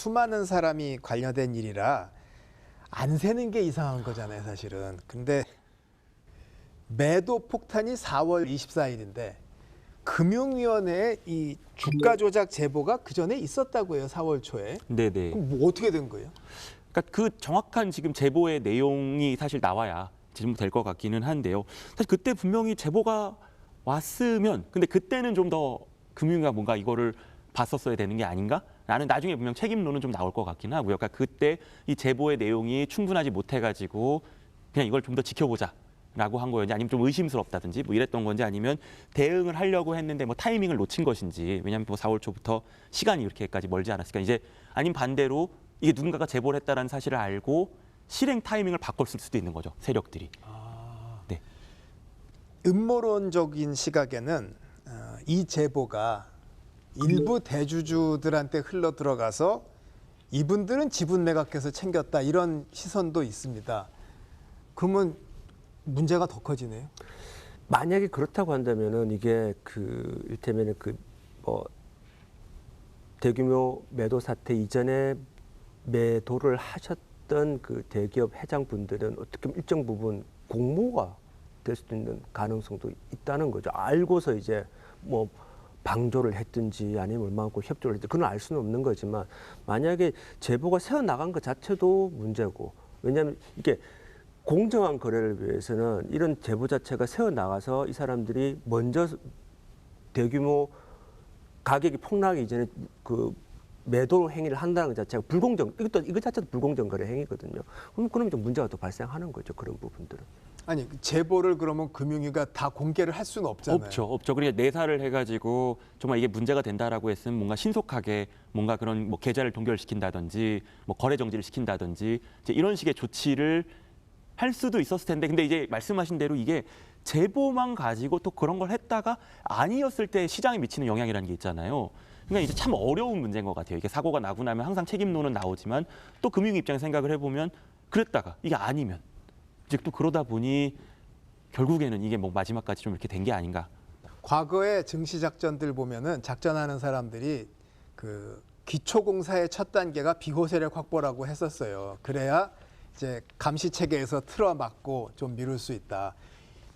수많은 사람이 관련된 일이라 안 새는 게 이상한 거잖아요, 사실은. 근데 매도 폭탄이 4월 24일인데 금융위원회에 이 주가 조작 제보가 그 전에 있었다고 해요, 4월 초에. 네네. 그럼 뭐 어떻게 된 거예요? 그러니까 그 정확한 지금 제보의 내용이 사실 나와야 지금 될 것 같기는 한데요. 사실 그때 분명히 제보가 왔으면, 근데 그때는 좀 더 금융위가 뭔가 이거를 봤었어야 되는 게 아닌가라는 나중에 분명 책임론은 좀 나올 것 같긴 하고요. 그러니까 그때 이 제보의 내용이 충분하지 못해가지고 그냥 이걸 좀 더 지켜보자라고 한 거였는지, 아니면 좀 의심스럽다든지 뭐 이랬던 건지, 아니면 대응을 하려고 했는데 뭐 타이밍을 놓친 것인지. 왜냐하면 뭐 4월 초부터 시간이 이렇게까지 멀지 않았으니까. 이제 아니면 반대로 이게 누군가가 제보를 했다는 사실을 알고 실행 타이밍을 바꿨을 수도 있는 거죠, 세력들이. 네. 음모론적인 시각에는 이 제보가 일부 대주주들한테 흘러 들어가서 이분들은 지분 매각해서 챙겼다, 이런 시선도 있습니다. 그러면 문제가 더 커지네요. 만약에 그렇다고 한다면은 이게 그 일테면은 그 뭐 대규모 매도 사태 이전에 매도를 하셨던 그 대기업 회장분들은 어떻게 보면 일정 부분 공모가 될 수도 있는 가능성도 있다는 거죠. 알고서 이제 뭐 방조를 했든지 아니면 얼마만큼 협조를 했든지 그건 알 수는 없는 거지만, 만약에 제보가 새어 나간 것 자체도 문제고, 왜냐하면 이게 공정한 거래를 위해서는 이런 제보 자체가 새어 나가서 이 사람들이 먼저 대규모 가격이 폭락하기 이전에 그 매도 행위를 한다는 것 자체가 이것 자체도 불공정 거래 행위거든요. 그러면 좀 문제가 또 발생하는 거죠, 그런 부분들은. 아니, 제보를 그러면 금융위가 다 공개를 할 수는 없잖아요. 없죠. 그러니까 내사를 해가지고 정말 이게 문제가 된다라고 했으면 뭔가 신속하게 뭔가 그런 뭐 계좌를 동결시킨다든지 뭐 거래 정지를 시킨다든지 이제 이런 식의 조치를 할 수도 있었을 텐데, 근데 이제 말씀하신 대로 이게 제보만 가지고 또 그런 걸 했다가 아니었을 때 시장에 미치는 영향이라는 게 있잖아요. 그러니까 이제 참 어려운 문제인 것 같아요. 이게 사고가 나고 나면 항상 책임론은 나오지만, 또 금융 입장 생각을 해보면 그랬다가 이게 아니면 이제 또 그러다 보니 결국에는 이게 뭐 마지막까지 좀 이렇게 된 게 아닌가. 과거의 증시 작전들 보면은 작전하는 사람들이 그 기초공사의 첫 단계가 비호 세력 확보라고 했었어요. 그래야 이제 감시 체계에서 틀어막고 좀 미룰 수 있다.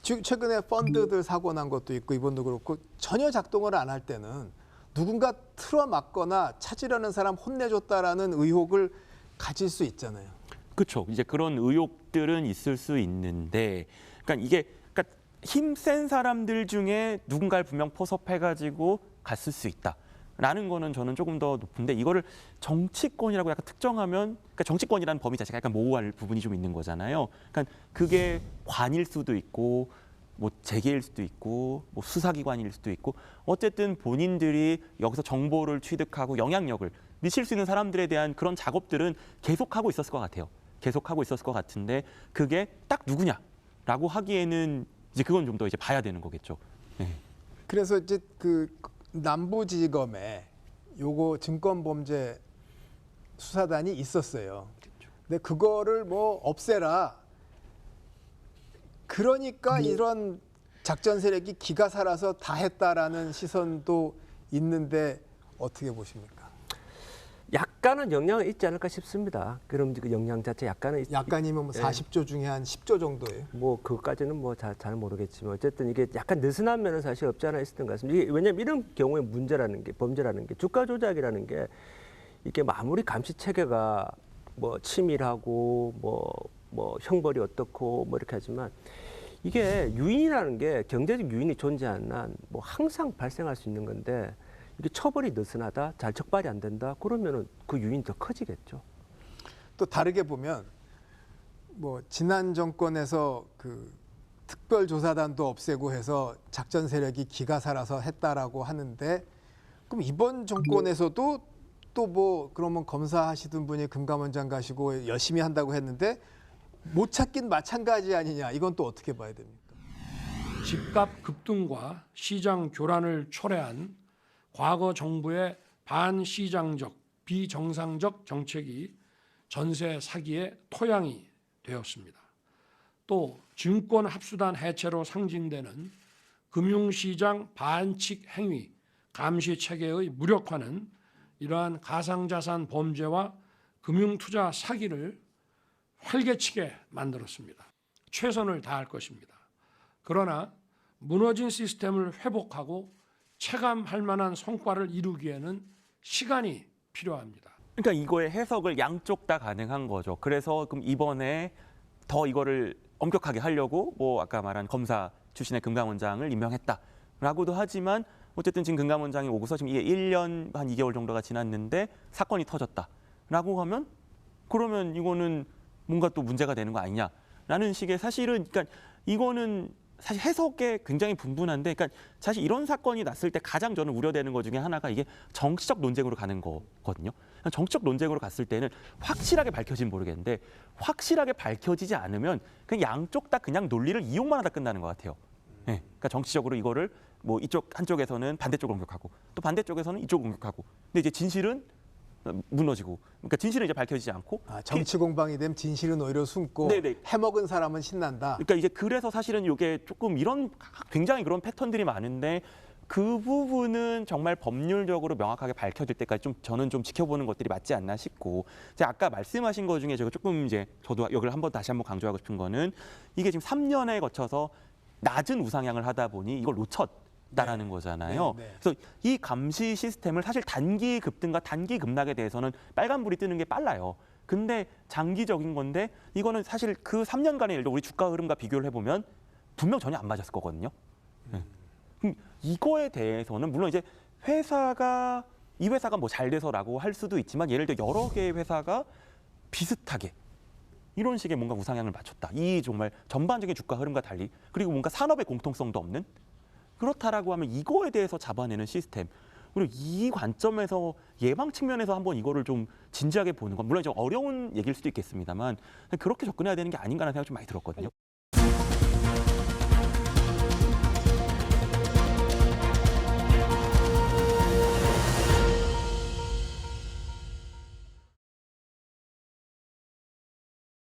최근에 펀드들 사고 난 것도 있고 이번도 그렇고, 전혀 작동을 안 할 때는 누군가 틀어막거나 찾으려는 사람 혼내줬다라는 의혹을 가질 수 있잖아요. 그렇죠. 이제 그런 의혹들은 있을 수 있는데, 그러니까 이게 그러니까 힘센 사람들 중에 누군가를 분명 포섭해가지고 갔을 수 있다라는 거는 저는 조금 더 높은데, 이거를 정치권이라고 약간 특정하면, 그러니까 정치권이라는 범위 자체가 약간 모호할 부분이 좀 있는 거잖아요. 그러니까 그게 관일 수도 있고, 뭐 재계일 수도 있고, 뭐 수사기관일 수도 있고, 어쨌든 본인들이 여기서 정보를 취득하고 영향력을 미칠 수 있는 사람들에 대한 그런 작업들은 계속하고 있었을 것 같아요. 계속하고 있었을 것 같은데, 그게 딱 누구냐라고 하기에는 이제 그건 좀 더 이제 봐야 되는 거겠죠. 네. 그래서 이제 그 남부지검에 요거 증권범죄 수사단이 있었어요. 근데 그거를 뭐 없애라. 그러니까 이런 작전 세력이 기가 살아서 다 했다라는 시선도 있는데 어떻게 보십니까? 약간은 영향은 있지 않을까 싶습니다. 그럼 그 영향 자체 약간이면 뭐 40조 중에 한 10조 정도예요. 뭐 그것까지는 뭐 잘 모르겠지만, 어쨌든 이게 약간 느슨한 면은 사실 없지 않아 있었던 것 같습니다. 이게 왜냐하면 이런 경우에 문제라는 게, 범죄라는 게, 주가 조작이라는 게 이게 아무리 감시 체계가 뭐 치밀하고 뭐 형벌이 어떻고 뭐 이렇게 하지만, 이게 유인이라는 게 경제적 유인이 존재하는 한 뭐 항상 발생할 수 있는 건데, 이게 처벌이 느슨하다, 잘 적발이 안 된다, 그러면은 그 유인이 더 커지겠죠. 또 다르게 보면 뭐 지난 정권에서 그 특별조사단도 없애고 해서 작전 세력이 기가 살아서 했다라고 하는데, 그럼 이번 정권에서도 또 뭐 그러면 검사하시던 분이 금감원장 가시고 열심히 한다고 했는데 못 찾긴 마찬가지 아니냐, 이건 또 어떻게 봐야 됩니까? 집값 급등과 시장 교란을 초래한 과거 정부의 반시장적, 비정상적 정책이 전세 사기의 토양이 되었습니다. 또 증권 합수단 해체로 상징되는 금융시장 반칙 행위 감시 체계의 무력화는 이러한 가상자산 범죄와 금융투자 사기를 활개치게 만들었습니다. 최선을 다할 것입니다. 그러나 무너진 시스템을 회복하고 체감할 만한 성과를 이루기에는 시간이 필요합니다. 그러니까 이거의 해석을 양쪽 다 가능한 거죠. 그래서 그럼 이번에 더 이거를 엄격하게 하려고 뭐 아까 말한 검사 출신의 금감원장을 임명했다라고도 하지만 어쨌든 지금 금감원장이 오고서 지금 이게 1년 한 2개월 정도가 지났는데 사건이 터졌다라고 하면 그러면 이거는 뭔가 또 문제가 되는 거 아니냐라는 식의 사실은 그러니까 이거는 사실 해석에 굉장히 분분한데 그러니까 사실 이런 사건이 났을 때 가장 저는 우려되는 것 중에 하나가 이게 정치적 논쟁으로 가는 거거든요. 정치적 논쟁으로 갔을 때는 확실하게 밝혀지면 모르겠는데 확실하게 밝혀지지 않으면 그냥 양쪽 다 그냥 논리를 이용만 하다 끝나는 것 같아요. 네, 그러니까 정치적으로 이거를 뭐 이쪽 한쪽에서는 반대쪽을 공격하고 또 반대쪽에서는 이쪽을 공격하고 근데 이제 진실은 무너지고 그러니까 진실은 이제 밝혀지지 않고 정치 공방이 되면 진실은 오히려 숨고 네네. 해먹은 사람은 신난다. 그러니까 이제 그래서 사실은 이게 조금 이런 굉장히 그런 패턴들이 많은데 그 부분은 정말 법률적으로 명확하게 밝혀질 때까지 좀 저는 좀 지켜보는 것들이 맞지 않나 싶고 제가 아까 말씀하신 것 중에 제가 조금 이제 저도 여기를 다시 한번 강조하고 싶은 거는 이게 지금 3년에 거쳐서 낮은 우상향을 하다 보니 이걸 놓쳤다라는 거잖아요. 네. 그래서 이 감시 시스템을 사실 단기 급등과 단기 급락에 대해서는 빨간불이 뜨는 게 빨라요. 근데 장기적인 건데 이거는 사실 그 3년간의 예를 들어 우리 주가 흐름과 비교를 해보면 분명 전혀 안 맞았을 거거든요. 그럼 이거에 대해서는 물론 이제 이 회사가 뭐 잘 돼서라고 할 수도 있지만 예를 들어 여러 개의 회사가 비슷하게 이런 식의 뭔가 우상향을 맞췄다. 이 정말 전반적인 주가 흐름과 달리 그리고 뭔가 산업의 공통성도 없는 그렇다라고 하면 이거에 대해서 잡아내는 시스템 그리고 이 관점에서 예방 측면에서 한번 이거를 좀 진지하게 보는 건 물론 좀 어려운 얘기일 수도 있겠습니다만 그렇게 접근해야 되는 게 아닌가라는 생각이 좀 많이 들었거든요.